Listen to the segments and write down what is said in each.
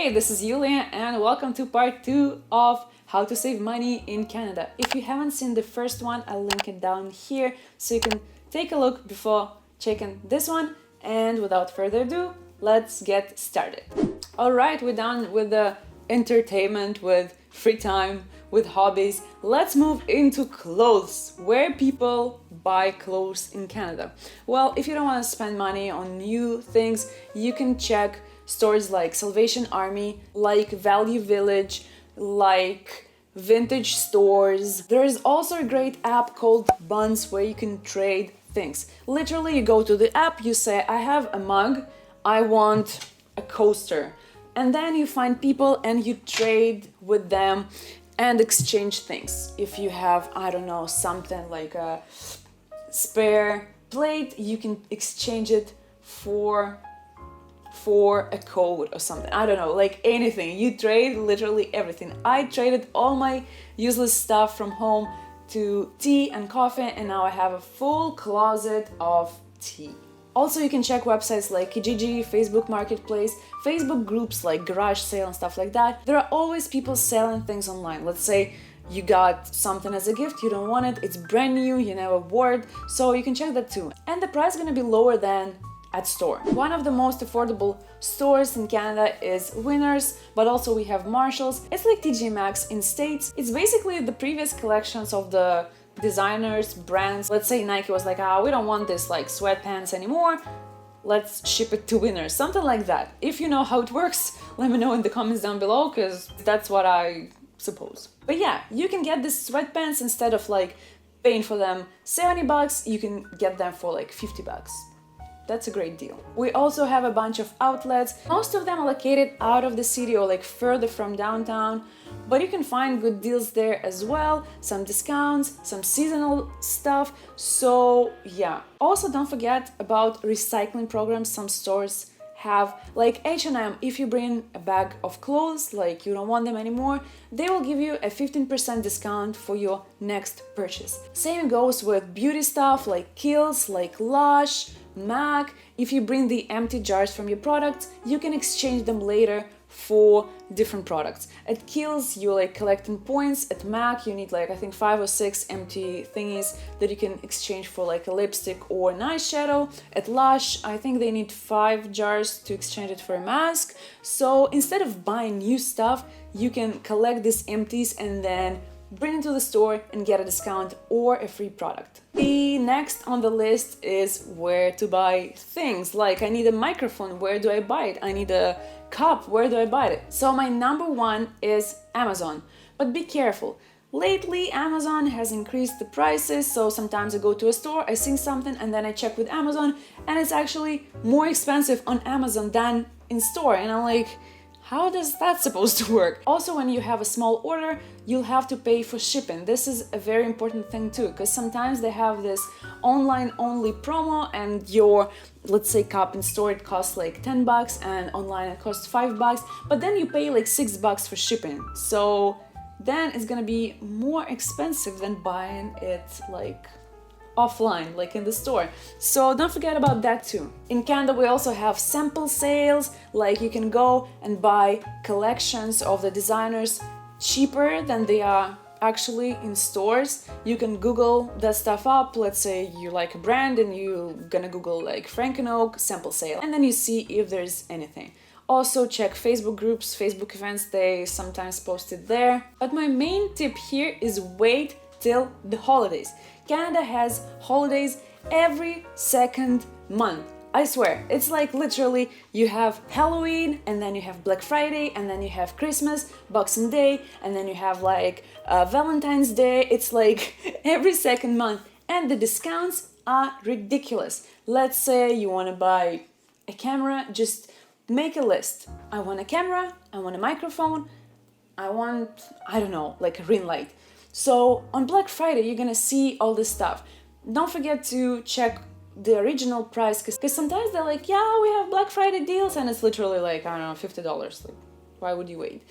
Hey, this is Yulia and welcome to part 2 of how to save money in Canada. If you haven't seen the first one, I'll link it down here so you can take a look before checking this one. And without further ado, let's get started. Alright, we're done with the entertainment, with free time, with hobbies. Let's move into clothes. Where people buy clothes in Canada? Well, if you don't want to spend money on new things, you can check stores like Salvation Army, like Value Village, like vintage stores. There's also a great app called Bunz where you can trade things. Literally, you go to the app, you say, I have a mug, I want a coaster. And then you find people and you trade with them and exchange things. If you have, I don't know, something like a spare plate, you can exchange it for a coat or something. I don't know, like anything. You trade literally everything. I traded all my useless stuff from home to tea and coffee, and now I have a full closet of tea. Also, you can check websites like Kijiji, Facebook Marketplace, Facebook groups like Garage Sale and stuff like that. There are always people selling things online. Let's say you got something as a gift, you don't want it, it's brand new, you never wore it, so you can check that too. And the price is gonna be lower than at store. One of the most affordable stores in Canada is Winners, but also we have Marshalls. It's like TJ Maxx in States. It's basically the previous collections of the designers, brands. Let's say Nike was like, we don't want this like sweatpants anymore, let's ship it to Winners, something like that. If you know how it works, let me know in the comments down below, because that's what I suppose. But yeah, you can get these sweatpants instead of like paying for them $70, you can get them for like $50. That's a great deal. We also have a bunch of outlets. Most of them are located out of the city or like further from downtown, but you can find good deals there as well, some discounts, some seasonal stuff. So yeah. Also, don't forget about recycling programs some stores have, like H&M. If you bring a bag of clothes, like you don't want them anymore, they will give you a 15% discount for your next purchase. Same goes with beauty stuff like Kiehl's, like Lush, MAC. If you bring the empty jars from your products, you can exchange them later for different products. At Kiehl's, you're like collecting points. At MAC, you need like I think 5 or 6 empty thingies that you can exchange for like a lipstick or an eyeshadow. At Lush, I think they need 5 jars to exchange it for a mask. So instead of buying new stuff, you can collect these empties and then bring it to the store and get a discount or a free product. The next on the list is where to buy things. Like I need a microphone, where do I buy it? I need a cup, where do I buy it? So my number one is Amazon. But be careful. Lately, Amazon has increased the prices, so sometimes I go to a store, I see something, and then I check with Amazon, and it's actually more expensive on Amazon than in store. And I'm like, how does that supposed to work? Also, when you have a small order, you'll have to pay for shipping. This is a very important thing too, because sometimes they have this online only promo and your, let's say, cup in store, it costs like $10 and online it costs $5, but then you pay like $6 for shipping. So then it's gonna be more expensive than buying it like offline, like in the store. So don't forget about that too. In Canada, we also have sample sales, like you can go and buy collections of the designers cheaper than they are actually in stores. You can Google that stuff up. Let's say you like a brand and you're gonna Google like Frank & Oak sample sale, and then you see if there's anything. Also check Facebook groups, Facebook events, they sometimes post it there. But my main tip here is wait till the holidays. Canada has holidays every second month. I swear, it's like literally you have Halloween, and then you have Black Friday, and then you have Christmas, Boxing Day, and then you have like Valentine's Day. It's like every second month, and the discounts are ridiculous. Let's say you want to buy a camera, just make a list. I want a camera, I want a microphone, I want, I don't know, like a ring light. So on Black Friday, you're gonna see all this stuff. Don't forget to check the original price, because sometimes they're like, yeah, we have Black Friday deals, and it's literally like, I don't know, $50. Like, why would you wait?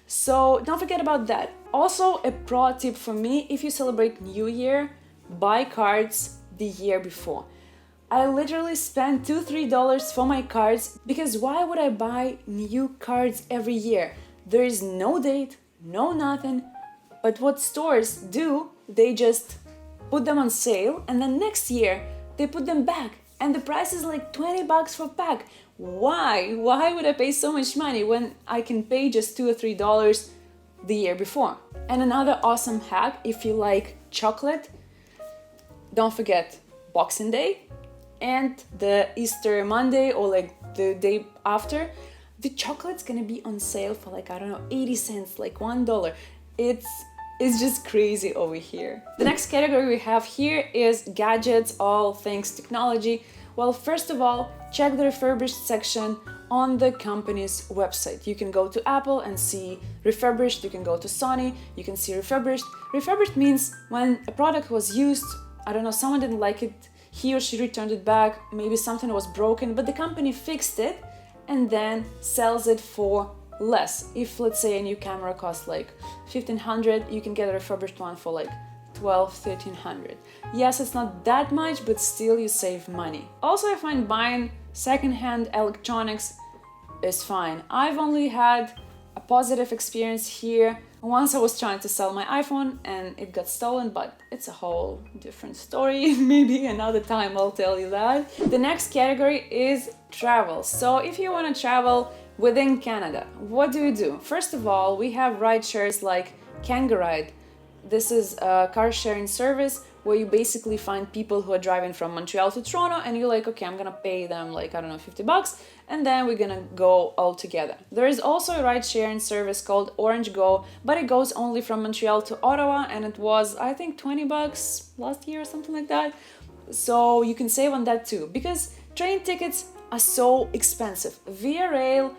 So don't forget about that. Also, a pro tip for me, if you celebrate New Year, buy cards the year before. I literally spend $2-3 for my cards, because why would I buy new cards every year? There is no date, no nothing. But what stores do, they just put them on sale, and then next year they put them back, and the price is like $20 for pack. Why? Why would I pay so much money when I can pay just $2 or $3 the year before? And another awesome hack, if you like chocolate, don't forget Boxing Day and the Easter Monday, or like the day after, the chocolate's gonna be on sale for like, I don't know, 80 cents, like $1. It's just crazy over here. The next category we have here is gadgets, all things technology. Well, first of all, check the refurbished section on the company's website. You can go to Apple and see refurbished, you can go to Sony, you can see refurbished. Refurbished means when a product was used, I don't know, someone didn't like it, he or she returned it back, maybe something was broken, but the company fixed it and then sells it for less. If, let's say, a new camera costs like $1,500, you can get a refurbished one for like $1,200-1,300. Yes, it's not that much, but still you save money. Also, I find buying secondhand electronics is fine. I've only had a positive experience here. Once I was trying to sell my iPhone and it got stolen, but it's a whole different story. Maybe another time I'll tell you that. The next category is travel. So if you want to travel within Canada, what do? First of all, we have ride shares like Kangaroo. This is a car sharing service where you basically find people who are driving from Montreal to Toronto, and you're like, okay, I'm gonna pay them like, I don't know, $50, and then we're gonna go all together. There is also a ride sharing service called Orange Go, but it goes only from Montreal to Ottawa, and it was, I think, $20 last year or something like that. So you can save on that too, because train tickets are so expensive. Via Rail,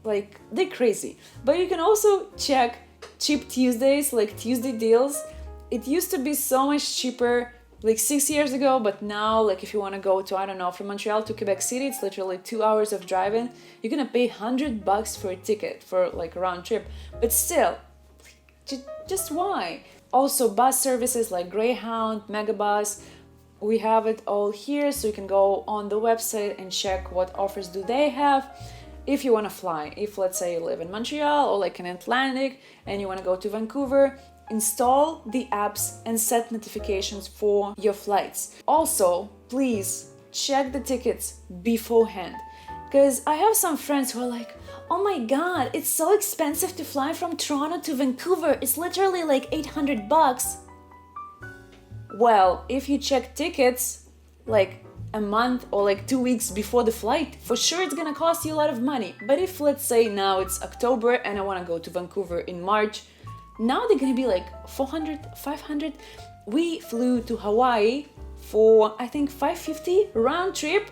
like, they're crazy. But you can also check Cheap Tuesdays, like Tuesday deals. It used to be so much cheaper like 6 years ago, but now, like, if you want to go to, I don't know, from Montreal to Quebec City, it's literally 2 hours of driving. You're gonna pay $100 for a ticket for like a round trip, but still, just why? Also, bus services like Greyhound, Megabus, we have it all here, so you can go on the website and check what offers do they have. If you want to fly, if let's say you live in Montreal or like in Atlantic and you want to go to Vancouver, install the apps and set notifications for your flights. Also, please check the tickets beforehand, because I have some friends who are like, oh my god, it's so expensive to fly from Toronto to Vancouver, it's literally like $800. Well, if you check tickets like a month or like 2 weeks before the flight, for sure it's gonna cost you a lot of money. But if, let's say, now it's October and I want to go to Vancouver in March, now they're gonna be like $400, $500. We flew to Hawaii for, I think, $550 round trip.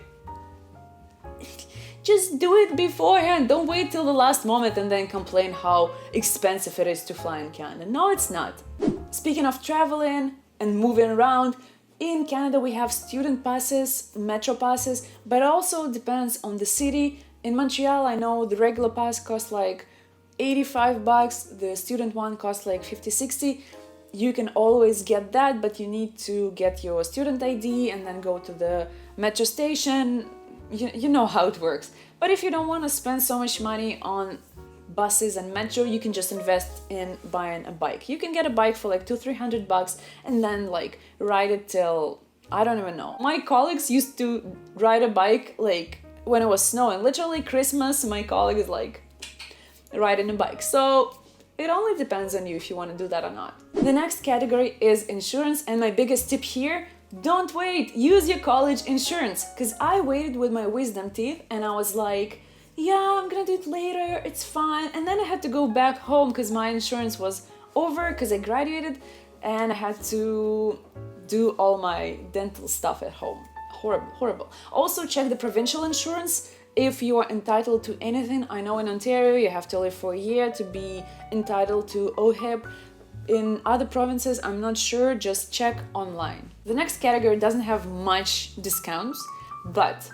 Just do it beforehand. Don't wait till the last moment and then complain how expensive it is to fly in Canada. No, it's not. Speaking of traveling and moving around, in Canada we have student passes, metro passes, but also depends on the city. In Montreal, I know the regular pass costs like $85, the student one costs like $50-60. You can always get that, but you need to get your student ID and then go to the metro station. You know how it works. But if you don't want to spend so much money on buses and metro, you can just invest in buying a bike. You can get a bike for like $200-300 and then like ride it till, I don't even know. My colleagues used to ride a bike like when it was snowing. Literally Christmas, my colleague is like riding a bike. So it only depends on you if you want to do that or not. The next category is insurance, and my biggest tip here, don't wait, use your college insurance. Because I waited with my wisdom teeth and I was like, yeah, I'm gonna do it later, it's fine. And then I had to go back home because my insurance was over because I graduated and I had to do all my dental stuff at home. Horrible. Also check the provincial insurance if you are entitled to anything. I know in Ontario you have to live for a year to be entitled to OHIP. In other provinces, I'm not sure, just check online. The next category doesn't have much discounts, but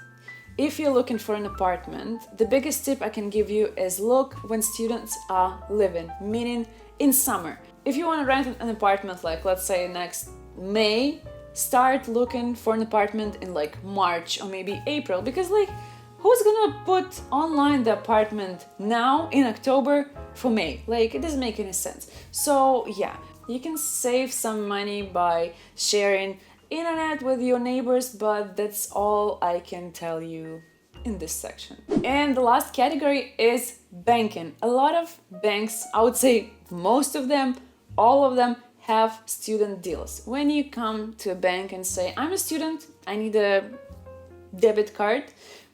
if you're looking for an apartment, the biggest tip I can give you is look when students are living, meaning in summer. If you want to rent an apartment like, let's say, next May, start looking for an apartment in like March or maybe April, because like who's gonna put online the apartment now in October for May? Like, it doesn't make any sense. So yeah, you can save some money by sharing internet with your neighbors, but that's all I can tell you in this section. And the last category is banking. A lot of banks, I would say most of them, all of them, have student deals. When you come to a bank and say, I'm a student, I need a debit card,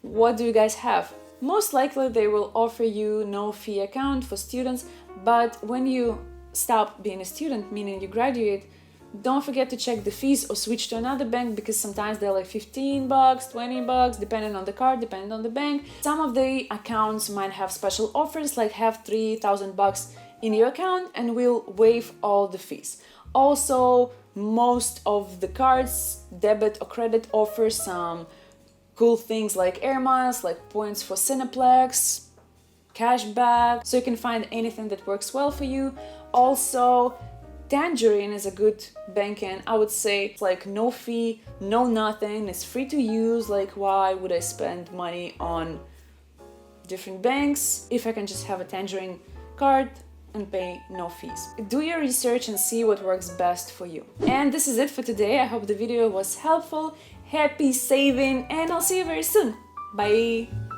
what do you guys have? Most likely they will offer you no fee account for students, but when you stop being a student, meaning you graduate, don't forget to check the fees or switch to another bank, because sometimes they're like $15, $20, depending on the card, depending on the bank. Some of the accounts might have special offers, like have $3,000 in your account and we'll waive all the fees. Also, most of the cards, debit or credit, offer some cool things like air miles, like points for Cineplex, cashback, so you can find anything that works well for you. Also, Tangerine is a good banking. I would say it's like no fee, no nothing, it's free to use. Like, why would I spend money on different banks if I can just have a Tangerine card and pay no fees? Do your research and see what works best for you. And this is it for today. I hope the video was helpful. Happy saving, and I'll see you very soon. Bye!